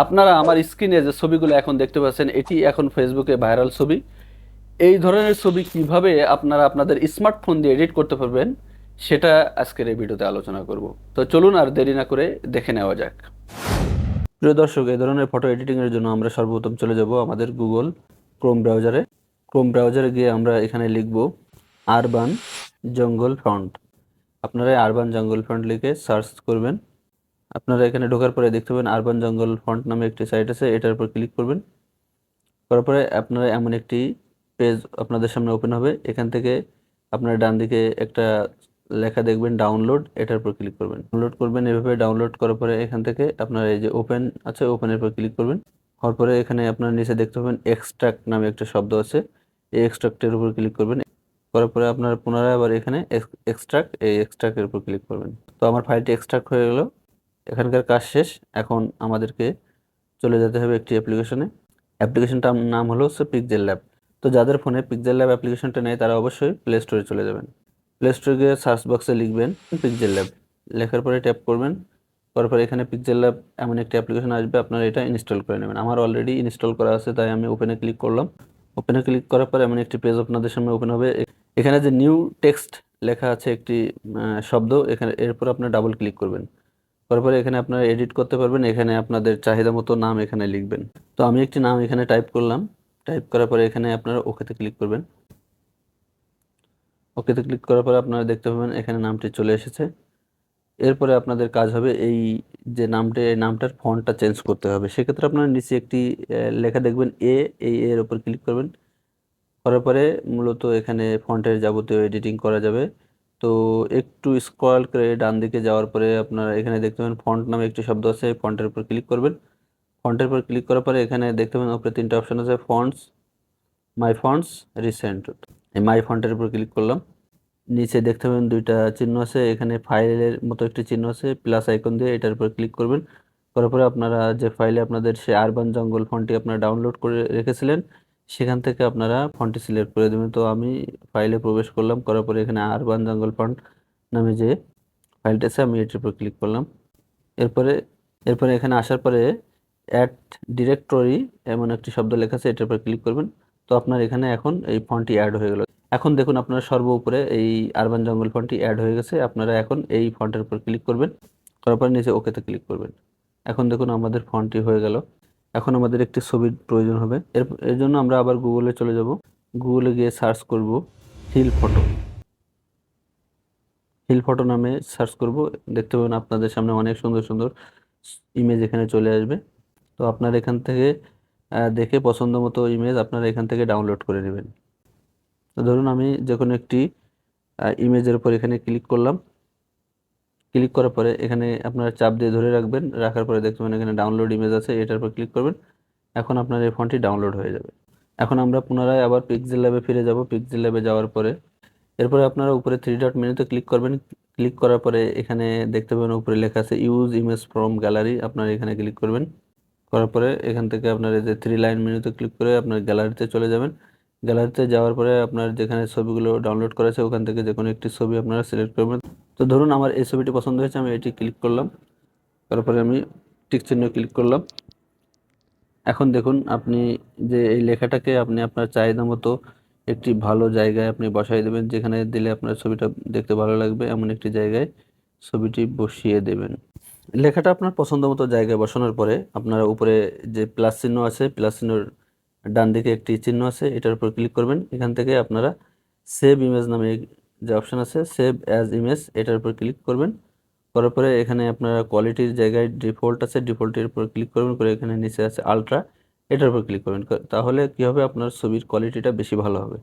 আপনারা আমার স্ক্রিনে যে ছবিগুলো এখন দেখতে পাচ্ছেন এটি এখন ফেসবুকে ভাইরাল ছবি। এই ধরনের ছবি কিভাবে আপনারা আপনাদের স্মার্টফোন দিয়ে এডিট করতে পারবেন সেটা আজকের এই ভিডিওতে আলোচনা করব। তো চলুন আর দেরি না করে দেখে নেওয়া যাক। প্রিয় দর্শক, এই ধরনের ফটো এডিটিং এর জন্য আমরা সর্বপ্রথম চলে যাব আমাদের গুগল ক্রোম ব্রাউজারে গিয়ে আমরা এখানে লিখব আরবান জঙ্গল ফন্ট। আপনারা আরবান জঙ্গল ফন্ট লিখে সার্চ করবেন। আপনারা এখানে ঢোকার পরে দেখতে পাবেন আরবান জঙ্গল ফন্ট নামে একটি সাইট আছে, এটার উপর ক্লিক করবেন। করার পরে আপনারা এমন একটি পেজ আপনাদের সামনে ওপেন হবে। এখান থেকে আপনারা ডান দিকে একটা লেখা দেখবেন ডাউনলোড, এটার উপর ক্লিক করবেন। ডাউনলোড করবেন, এভাবে ডাউনলোড করার পরে এখান থেকে আপনারা এই যে ওপেন আছে ওপেনের উপর ক্লিক করবেন। হওয়ার পরে এখানে আপনারা নিচে দেখতে পাবেন এক্সট্রাক্ট নামে একটা শব্দ আছে, এই এক্সট্রাক্টের উপর ক্লিক করবেন। করার পরে আপনারা পুনরায় আবার এখানে এক্সট্রাক্টের উপর ক্লিক করবেন। তো আমার ফাইলটি এক্সট্রাক্ট হয়ে গেল। এখানকার কাজ শেষ। এখন আমাদেরকে চলে যেতে হবে একটি অ্যাপ্লিকেশনটার নাম হলো পিক্সেল ল্যাব। তো যাদের ফোনে পিক্সেল ল্যাব অ্যাপ্লিকেশনটা নেই তারা অবশ্যই প্লে স্টোরে চলে যাবেন। প্লে স্টোরে গিয়ে সার্চ বক্সে লিখবেন পিক্সেল ল্যাব, লেখার পরে ট্যাপ করবেন। করার পরে এখানে পিক্সেল ল্যাব এমন একটি অ্যাপ্লিকেশন আসবে, আপনারা এটা ইনস্টল করে নেবেন। আমার অলরেডি ইনস্টল করা আছে, তাই আমি ওপেনে ক্লিক করলাম। ওপেনে ক্লিক করার পরে এমন একটি পেজ আপনাদের সামনে ওপেন হবে। এখানে যে নিউ টেক্সট লেখা আছে একটি শব্দ, এখানে এরপর আপনারা ডাবল ক্লিক করবেন। তারপরে এখানে আপনারা এডিট করতে পারবেন। এখানে আপনাদের চাহিদা মতো নাম এখানে লিখবেন। তো আমি একটি নাম এখানে টাইপ করলাম। টাইপ করার পরে এখানে আপনারা ওকেতে ক্লিক করবেন। ওকেতে ক্লিক করার পরে আপনারা দেখতে পাবেন এখানে নামটি চলে এসেছে। এরপরে আপনাদের কাজ হবে এই যে এই নামটার ফন্টটা চেঞ্জ করতে হবে। সেক্ষেত্রে আপনারা নিচে একটি লেখা দেখবেন এই এর উপর ক্লিক করবেন। করার পরে মূলত এখানে ফন্টের যাবতীয় এডিটিং করা যাবে। তো একটু স্ক্রল করে ডান দিকে যাওয়ার পরে আপনারা এখানে দেখতে পাবেন ফন্ট নামে একটি শব্দ আছে, এই ফন্টের উপর ক্লিক করবেন। ফন্টের উপর ক্লিক করার পরে এখানে দেখতে পাবেন উপরে তিনটা অপশন আছে, ফন্টস, মাই ফন্টস, রিসেন্ট। এই মাই ফন্টের উপর ক্লিক করলাম। নিচে দেখতে পাবেন দুইটা চিহ্ন আছে, এখানে ফাইলের মতো একটি চিহ্ন আছে প্লাস আইকন দিয়ে, এটার উপর ক্লিক করবেন। করার পরে আপনারা যে ফাইলে আপনাদের সে আরবান জঙ্গল ফন্টটি আপনারা ডাউনলোড করে রেখেছিলেন সেখান থেকে আপনারা ফন্টটি সিলেক্ট করে দেবেন। তো আমি ফাইলে প্রবেশ করলাম, করার পরে এখানে আরবান জঙ্গল ফন্ট নামে যে ফাইলটা আছে আমি এটির উপর ক্লিক করলাম। এরপরে এরপরে এখানে আসার পরে অ্যাড ডিরেক্টরি এমন একটি শব্দ লেখা আছে, এটার উপর ক্লিক করবেন। তো আপনার এখানে এখন এই ফন্টটি অ্যাড হয়ে গেল। এখন দেখুন আপনারা সর্ব উপরে এই আরবান জঙ্গল ফন্টটি অ্যাড হয়ে গেছে। আপনারা এখন এই ফন্টের উপর ক্লিক করবেন, তারপর নিচে ওকেতে ক্লিক করবেন। এখন দেখুন আমাদের ফন্টটি হয়ে গেল। এখন আমাদের একটি ছবির প্রয়োজন হবে। এর জন্য আমরা আবার গুগলে চলে যাব। গুগলে গিয়ে সার্চ করব হিল ফটো নামে সার্চ করব। দেখতে পাবেন আপনাদের সামনে অনেক সুন্দর সুন্দর ইমেজ এখানে চলে আসবে। তো আপনারা এখান থেকে দেখে পছন্দ মতো ইমেজ আপনারা এখান থেকে ডাউনলোড করে নেবেন। তো ধরুন আমি যে কোনো একটি ইমেজের উপর এখানে ক্লিক করলাম। ক্লিক করার পরে এখানে আপনারা চাপ দিয়ে ধরে রাখবেন, রাখার পরে দেখতে পাবেন এখানে ডাউনলোড ইমেজ আছে, এটার উপর ক্লিক করবেন। এখন আপনার এই ফন্টটি ডাউনলোড হয়ে যাবে। এখন আমরা পুনরায় আবার পিক্সেল ল্যাবে ফিরে যাব। পিক্সেল ল্যাবে যাওয়ার পরে এরপরে আপনারা উপরে থ্রি ডট মেনুতে ক্লিক করবেন। ক্লিক করার পরে এখানে দেখতে পাবেন উপরে লেখা আছে ইউজ ইমেজ ফ্রম গ্যালারি, আপনারা এখানে ক্লিক করবেন। করার পরে এখান থেকে আপনার এই যে থ্রি লাইন মেনুতে ক্লিক করে আপনার গ্যালারিতে চলে যাবেন। গ্যালারিতে যাওয়ার পরে আপনার যেখানে ছবিগুলো ডাউনলোড করা আছে ওখান থেকে যে কোনো একটি ছবি আপনারা সিলেক্ট করবেন। তো ধরুন আমার এই ছবিটি পছন্দ হয়েছে, আমি এটি ক্লিক করলাম। তারপরে আমি টিক চিহ্ন ক্লিক করলাম। এখন দেখুন আপনি যে এই লেখাটাকে আপনি আপনার চাহিদা মতো একটি ভালো জায়গায় আপনি বসাই দেবেন, যেখানে দিলে আপনার ছবিটা দেখতে ভালো লাগবে এমন একটি জায়গায় ছবিটি বসিয়ে দেবেন। লেখাটা আপনার পছন্দ মতো জায়গায় বসানোর পরে আপনারা উপরে যে প্লাস চিহ্ন আছে, প্লাস চিহ্নর ডান দিকে একটি চিহ্ন আছে, এটার উপর ক্লিক করবেন। এখান থেকে আপনারা সেভ ইমেজ নামে যে অপশন আছে সেভ অ্যাজ ইমেজ, এটার উপর ক্লিক করবেন। করার পরে এখানে আপনারা কোয়ালিটির জায়গায় ডিফল্ট আছে, ডিফল্টের উপর ক্লিক করবেন। করে এখানে নিচে আছে আলট্রা, এটার উপর ক্লিক করবেন। তাহলে কি হবে, আপনার ছবির কোয়ালিটিটা বেশি ভালো হবে।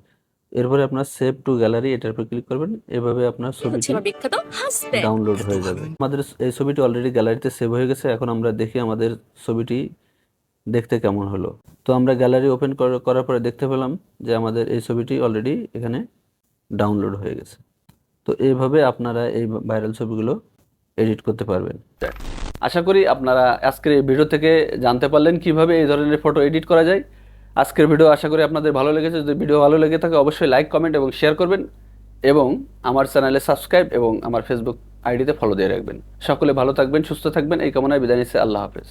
এরপরে আপনার সেভ টু গ্যালারি, এটার উপর ক্লিক করবেন। এভাবে আপনার ছবিটি ডাউনলোড হয়ে যাবে। আমাদের এই ছবিটি অলরেডি গ্যালারিতে সেভ হয়ে গেছে। এখন আমরা দেখি আমাদের ছবিটি দেখতে কেমন হলো। তো আমরা গ্যালারি ওপেন করার পরে দেখতে পেলাম যে আমাদের এই ছবিটি অলরেডি এখানে ডাউনলোড হয়ে গেছে। তো এইভাবে আপনারা এই ভাইরাল ছবিগুলো এডিট করতে পারবেন। আশা করি আপনারা আজকের এই ভিডিও থেকে জানতে পারলেন কিভাবে এই ধরনের ফটো এডিট করা যায়। আজকের ভিডিও আশা করি আপনাদের ভালো লেগেছে। যদি ভিডিও ভালো লেগে থাকে অবশ্যই লাইক, কমেন্ট এবং শেয়ার করবেন এবং আমার চ্যানেলে সাবস্ক্রাইব এবং আমার ফেসবুক আইডিতে ফলো দিয়ে রাখবেন। সকলে ভালো থাকবেন, সুস্থ থাকবেন এই কামনায় বিদায় নিচ্ছি। আল্লাহ হাফেজ।